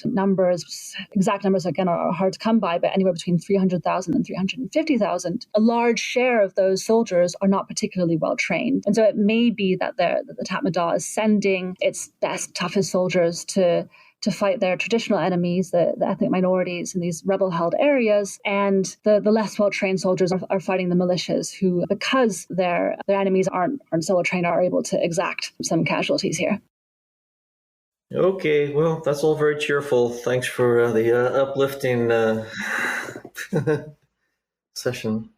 exact numbers again are hard to come by, but anywhere between 300,000 and 350,000, a large share of those soldiers are not particularly well trained. And so it may be that the Tatmadaw is sending its best, toughest soldiers to fight their traditional enemies, the ethnic minorities in these rebel-held areas, and the less well-trained soldiers are fighting the militias, who, because their enemies aren't so well-trained, are able to exact some casualties here. Okay, well, that's all very cheerful. Thanks for the uplifting session.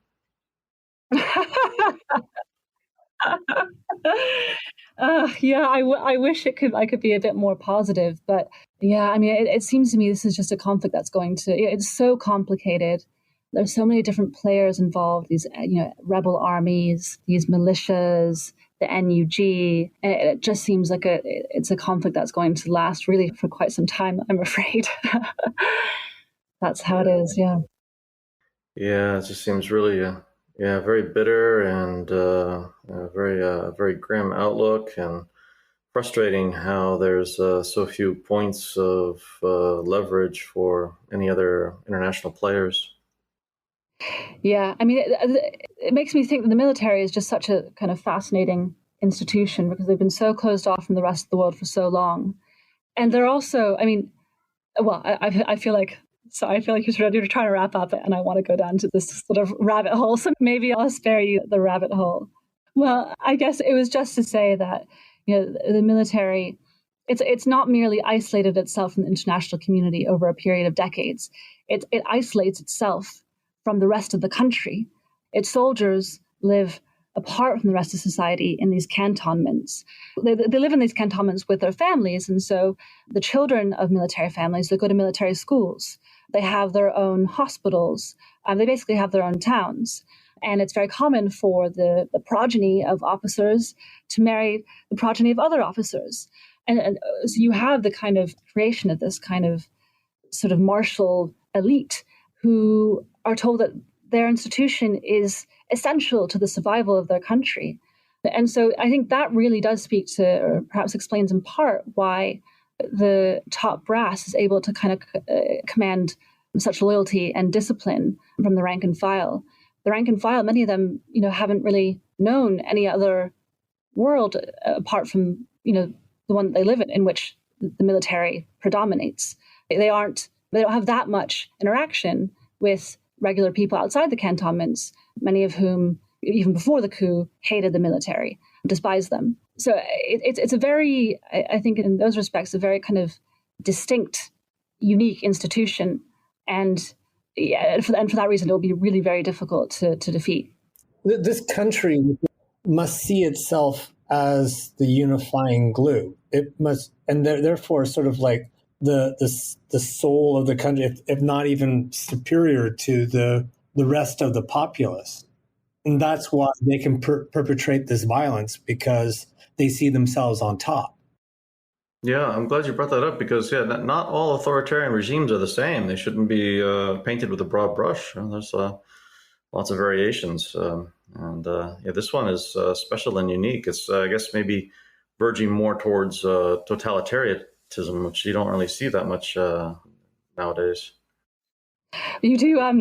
Yeah, I wish I could be a bit more positive, but yeah, I mean, it seems to me this is just a conflict that's it's so complicated. There's so many different players involved, these rebel armies, these militias, the NUG. And it just seems like it's a conflict that's going to last really for quite some time, I'm afraid. That's how it is, yeah. Yeah, it just seems really very bitter and very grim outlook, and frustrating how there's so few points of leverage for any other international players. Yeah, I mean, it makes me think that the military is just such a kind of fascinating institution because they've been so closed off from the rest of the world for so long. And they're also, I mean, well, I feel like you're trying to wrap up, and I want to go down to this sort of rabbit hole. So maybe I'll spare you the rabbit hole. Well, I guess it was just to say that the military, it's not merely isolated itself from the international community over a period of decades. It isolates itself from the rest of the country. Its soldiers live apart from the rest of society in these cantonments. They live in these cantonments with their families, and so the children of military families, they go to military schools. They have their own hospitals. They basically have their own towns. And it's very common for the progeny of officers to marry the progeny of other officers. And so you have the kind of creation of this kind of sort of martial elite who are told that their institution is essential to the survival of their country. And so I think that really does speak to, or perhaps explains in part, why the top brass is able to kind of command such loyalty and discipline from the rank and file. The rank and file, many of them, haven't really known any other world apart from, the one that they live in which the military predominates. They don't have that much interaction with regular people outside the cantonments, many of whom, even before the coup, hated the military, despised them. So it's a very, I think in those respects, a very kind of distinct, unique institution. And for that reason, it will be really very difficult to defeat. This country must see itself as the unifying glue. It must, and therefore sort of like the soul of the country, if not even superior to the rest of the populace. And that's why they can perpetrate this violence, because they see themselves on top. Yeah, I'm glad you brought that up because, not all authoritarian regimes are the same. They shouldn't be painted with a broad brush. There's lots of variations. This one is special and unique. It's, I guess, maybe verging more towards totalitarianism, which you don't really see that much nowadays. You do. I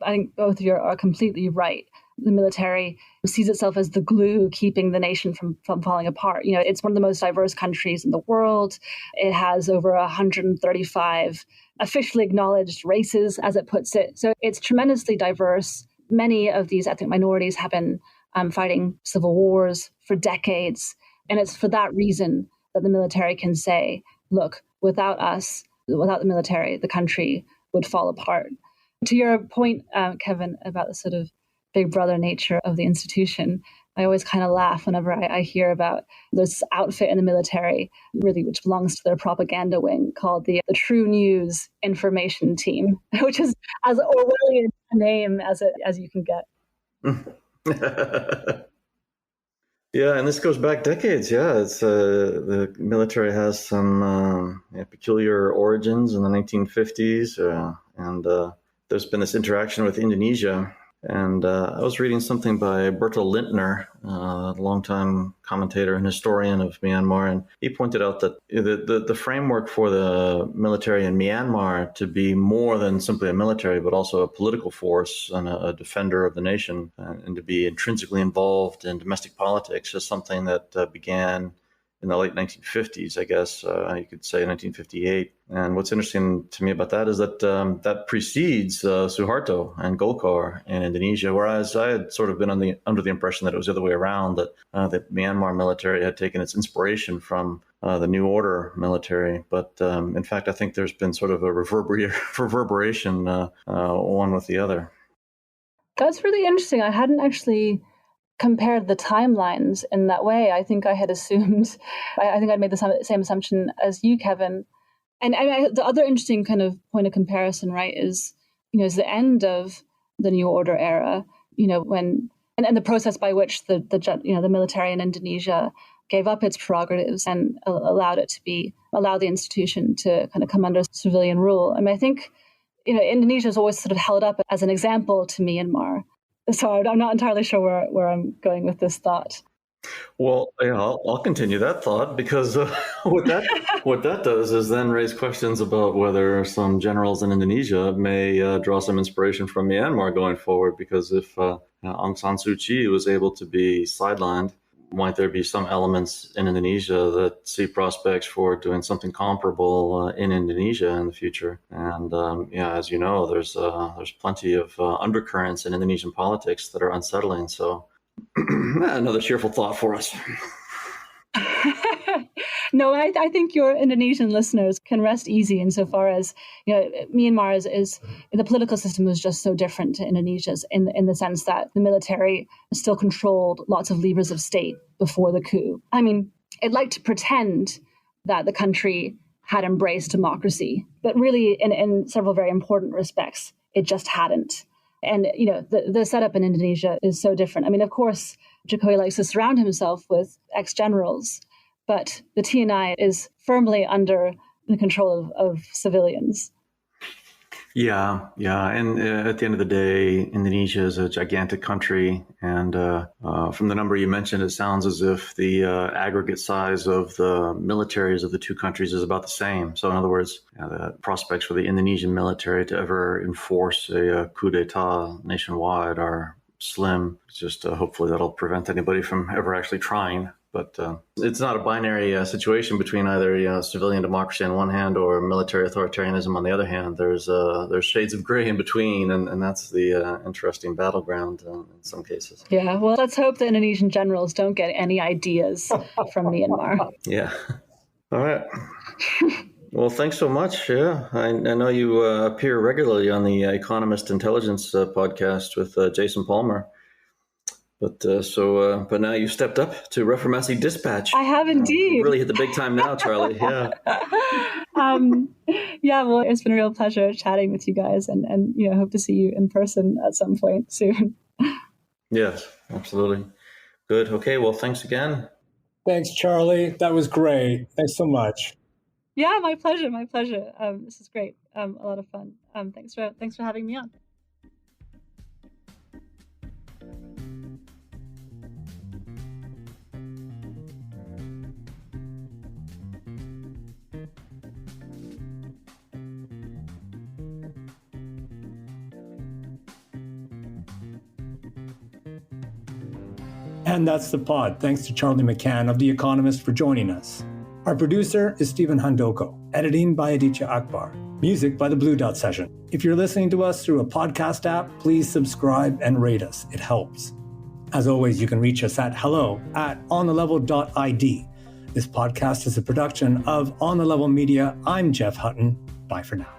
think both of you are completely right. The military sees itself as the glue keeping the nation from falling apart. It's one of the most diverse countries in the world. It has over 135 officially acknowledged races, as it puts it. So it's tremendously diverse. Many of these ethnic minorities have been fighting civil wars for decades. And it's for that reason that the military can say, look, without us, without the military, the country would fall apart. To your point, Kevin, about the sort of big brother nature of the institution, I always kind of laugh whenever I hear about this outfit in the military, really, which belongs to their propaganda wing, called the True News Information Team, which is as Orwellian a name as you can get. Yeah, and this goes back decades. Yeah, it's the military has some peculiar origins in the 1950s, and there's been this interaction with Indonesia. And I was reading something by Bertil Lintner, a longtime commentator and historian of Myanmar, and he pointed out that the framework for the military in Myanmar to be more than simply a military, but also a political force and a defender of the nation, and to be intrinsically involved in domestic politics is something that began in the late 1950s, I guess, you could say 1958. And what's interesting to me about that is that that precedes Suharto and Golkar in Indonesia, whereas I had sort of been under the impression that it was the other way around, that the Myanmar military had taken its inspiration from the New Order military. But in fact, I think there's been sort of a reverberation one with the other. That's really interesting. I hadn't actually compared the timelines in that way. I think I had assumed, I think I'd made the same assumption as you, Kevin. And the other interesting kind of point of comparison, right, is the end of the New Order era, when and the process by which the military in Indonesia gave up its prerogatives and allowed the institution to kind of come under civilian rule. I mean, I think Indonesia is always sort of held up as an example to Myanmar. So I'm not entirely sure where I'm going with this thought. Well, yeah, I'll continue that thought, because what that does is then raise questions about whether some generals in Indonesia may draw some inspiration from Myanmar going forward. Because if Aung San Suu Kyi was able to be sidelined, might there be some elements in Indonesia that see prospects for doing something comparable in Indonesia in the future? And as you know, there's plenty of undercurrents in Indonesian politics that are unsettling. So another cheerful thought for us. No, I think your Indonesian listeners can rest easy insofar as Myanmar is the political system is just so different to Indonesia's in the sense that the military still controlled lots of levers of state before the coup. I mean, I'd like to pretend that the country had embraced democracy, but really in several very important respects, it just hadn't. And the setup in Indonesia is so different. I mean, of course, Jokowi likes to surround himself with ex-generals, but the TNI is firmly under the control of civilians. Yeah. And at the end of the day, Indonesia is a gigantic country. And from the number you mentioned, it sounds as if the aggregate size of the militaries of the two countries is about the same. So in other words, the prospects for the Indonesian military to ever enforce a coup d'etat nationwide are slim. It's just hopefully that'll prevent anybody from ever actually trying. But it's not a binary situation between either civilian democracy on one hand or military authoritarianism on the other hand. There's shades of gray in between, and that's the interesting battleground in some cases. Yeah, well, let's hope the Indonesian generals don't get any ideas from Myanmar. Yeah. All right. Well, thanks so much. Yeah, I know you appear regularly on the Economist Intelligence podcast with Jason Palmer. But now you've stepped up to Reformasi Dispatch. I have indeed. Really hit the big time now, Charlie. Yeah. Well, it's been a real pleasure chatting with you guys, and hope to see you in person at some point soon. Yes, absolutely. Good. Okay. Well, thanks again. Thanks, Charlie. That was great. Thanks so much. Yeah, my pleasure. This is great. A lot of fun. Thanks for having me on. And that's the pod. Thanks to Charlie McCann of The Economist for joining us. Our producer is Stephen Handoko. Editing by Aditya Akbar. Music by the Blue Dot Session. If you're listening to us through a podcast app, please subscribe and rate us. It helps. As always, you can reach us at hello@onthelevel.id. This podcast is a production of On the Level Media. I'm Jeff Hutton. Bye for now.